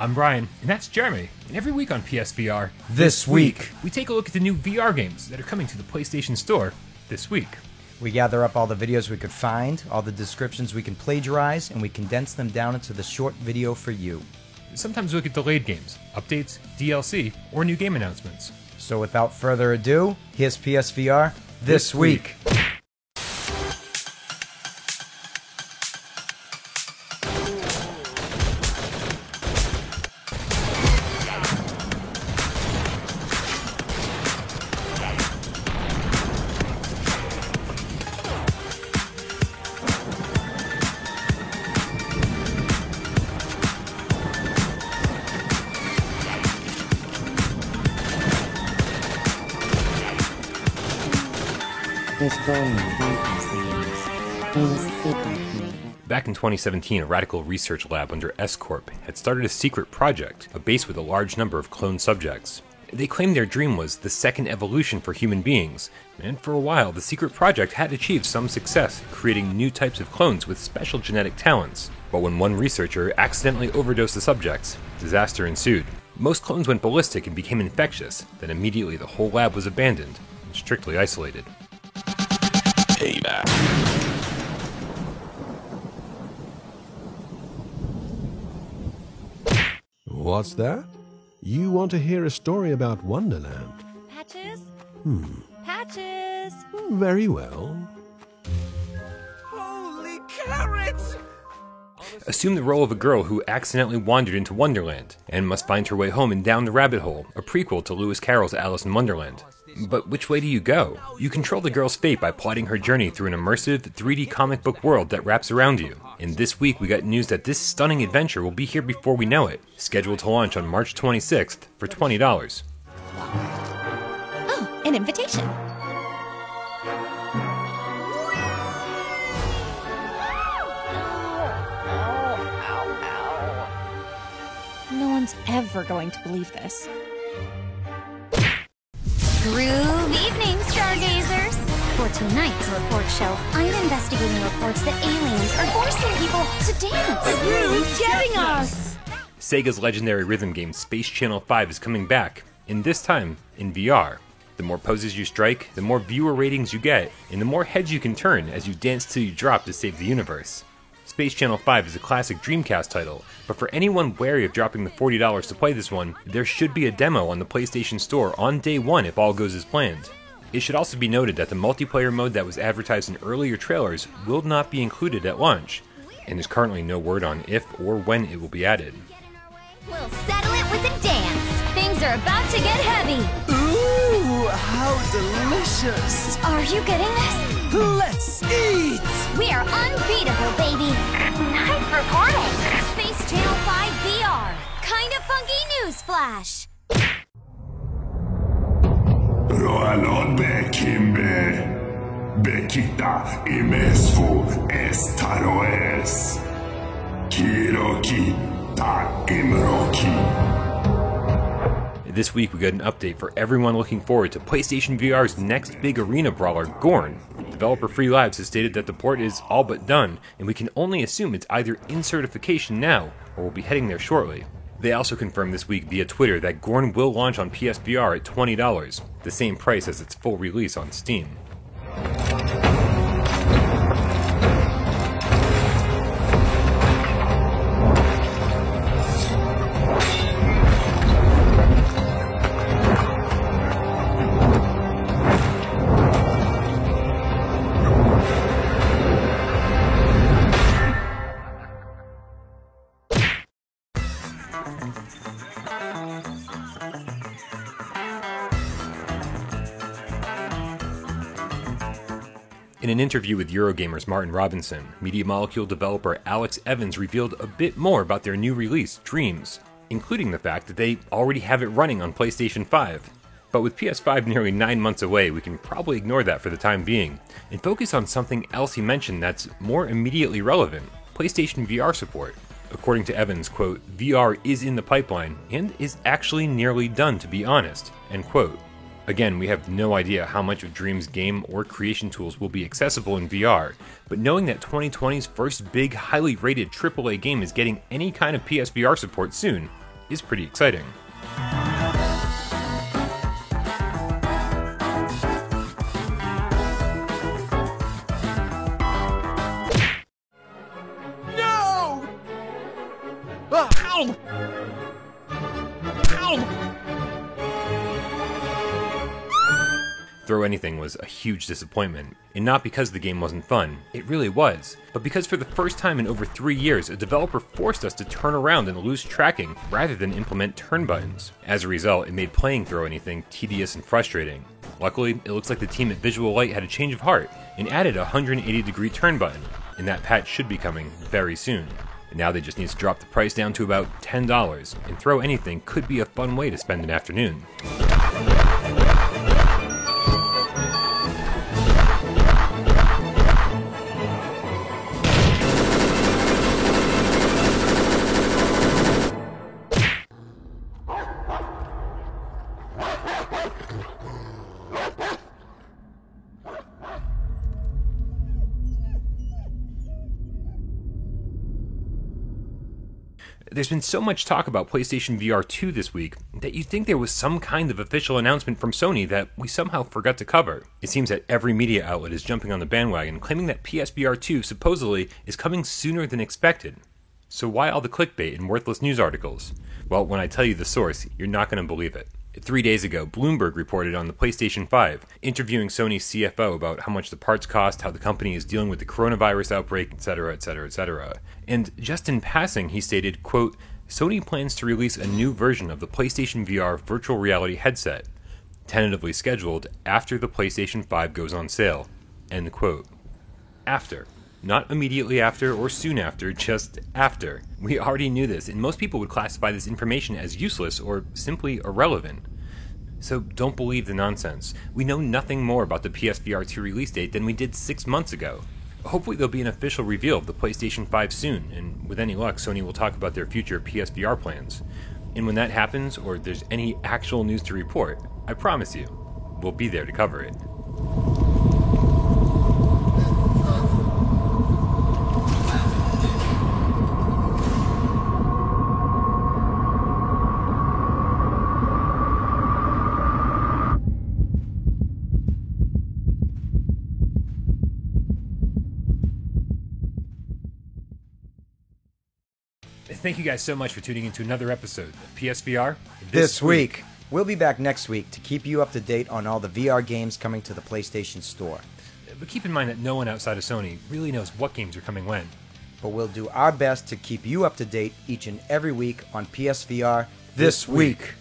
I'm Brian, and that's Jeremy. And every week on PSVR, This week, we take a look at the new VR games that are coming to the PlayStation Store this week. we gather up all the videos we could find, all the descriptions we can plagiarize, and we condense them down into the short video for you. Sometimes we look at delayed games, updates, DLC, or new game announcements. So without further ado, here's PSVR This Week. Back in 2017, a radical research lab under S-Corp had started a secret project, a base with a large number of cloned subjects. They claimed their dream was the second evolution for human beings, and for a while the secret project had achieved some success, creating new types of clones with special genetic talents. But when one researcher accidentally overdosed the subjects, disaster ensued. Most clones went ballistic and became infectious, then immediately the whole lab was abandoned and strictly isolated. Payback. What's that? You want to hear a story about Wonderland? Patches? Patches! Very well. Holy carrots! Assume the role of a girl who accidentally wandered into Wonderland and must find her way home and down the rabbit hole, a prequel to Lewis Carroll's Alice in Wonderland. But which way do you go? You control the girl's fate by plotting her journey through an immersive 3D comic book world that wraps around you. And this week we got news that this stunning adventure will be here before we know it, scheduled to launch on March 26th for $20. Oh, an invitation. No one's ever going to believe this. Groove evening, stargazers! For tonight's report show, I'm investigating reports that aliens are forcing people to dance. The groove's getting us! Sega's legendary rhythm game Space Channel 5 is coming back, and this time in VR. The more poses you strike, the more viewer ratings you get, and the more heads you can turn as you dance till you drop to save the universe. Space Channel 5 is a classic Dreamcast title, but for anyone wary of dropping the $40 to play this one, there should be a demo on the PlayStation Store on day one if all goes as planned. It should also be noted that the multiplayer mode that was advertised in earlier trailers will not be included at launch, and there's currently no word on if or when it will be added. We'll settle it with a dance. Things are about to get heavy. Ooh, how delicious! Are you getting this? Let's eat! We are unbeatable, baby. Nice reporting. Space Channel 5 VR. Kinda funky newsflash. Roalon Bekimbe, Bekita Imesfu Estaroes, Kiroki Ta Imroki. This week we got an update for everyone looking forward to PlayStation VR's next big arena brawler, Gorn. Developer Free Labs has stated that the port is all but done, and we can only assume it's either in certification now, or will be heading there shortly. They also confirmed this week via Twitter that Gorn will launch on PSVR at $20, the same price as its full release on Steam. In an interview with Eurogamer's Martin Robinson, Media Molecule developer Alex Evans revealed a bit more about their new release, Dreams, including the fact that they already have it running on PlayStation 5. But with PS5 nearly 9 months away, we can probably ignore that for the time being, and focus on something else he mentioned that's more immediately relevant, PlayStation VR support. According to Evans, quote, VR is in the pipeline, and is actually nearly done to be honest, end quote. Again, we have no idea how much of Dream's game or creation tools will be accessible in VR, but knowing that 2020's first big, highly rated AAA game is getting any kind of PSVR support soon, is pretty exciting. No! Ow! Ow! Throw Anything was a huge disappointment, and not because the game wasn't fun, it really was, but because for the first time in over 3 years, a developer forced us to turn around and lose tracking rather than implement turn buttons. As a result, it made playing Throw Anything tedious and frustrating. Luckily, it looks like the team at Visual Light had a change of heart and added a 180-degree turn button, and that patch should be coming very soon. And now they just need to drop the price down to about $10, and Throw Anything could be a fun way to spend an afternoon. There's been so much talk about PlayStation VR 2 this week that you'd think there was some kind of official announcement from Sony that we somehow forgot to cover. It seems that every media outlet is jumping on the bandwagon, claiming that PSVR 2 supposedly is coming sooner than expected. So why all the clickbait and worthless news articles? Well, when I tell you the source, you're not going to believe it. 3 days ago, Bloomberg reported on the PlayStation 5, interviewing Sony's CFO about how much the parts cost, how the company is dealing with the coronavirus outbreak, etc., etc., etc. And just in passing, he stated, quote, Sony plans to release a new version of the PlayStation VR virtual reality headset, tentatively scheduled after the PlayStation 5 goes on sale, end quote. After. Not immediately after or soon after, just after. We already knew this, and most people would classify this information as useless or simply irrelevant. So don't believe the nonsense. We know nothing more about the PSVR 2 release date than we did 6 months ago. Hopefully there'll be an official reveal of the PlayStation 5 soon, and with any luck, Sony will talk about their future PSVR plans. And when that happens, or there's any actual news to report, I promise you, we'll be there to cover it. Thank you guys so much for tuning into another episode of PSVR This week. We'll be back next week to keep you up to date on all the VR games coming to the PlayStation Store. But keep in mind that no one outside of Sony really knows what games are coming when. But we'll do our best to keep you up to date each and every week on PSVR This Week.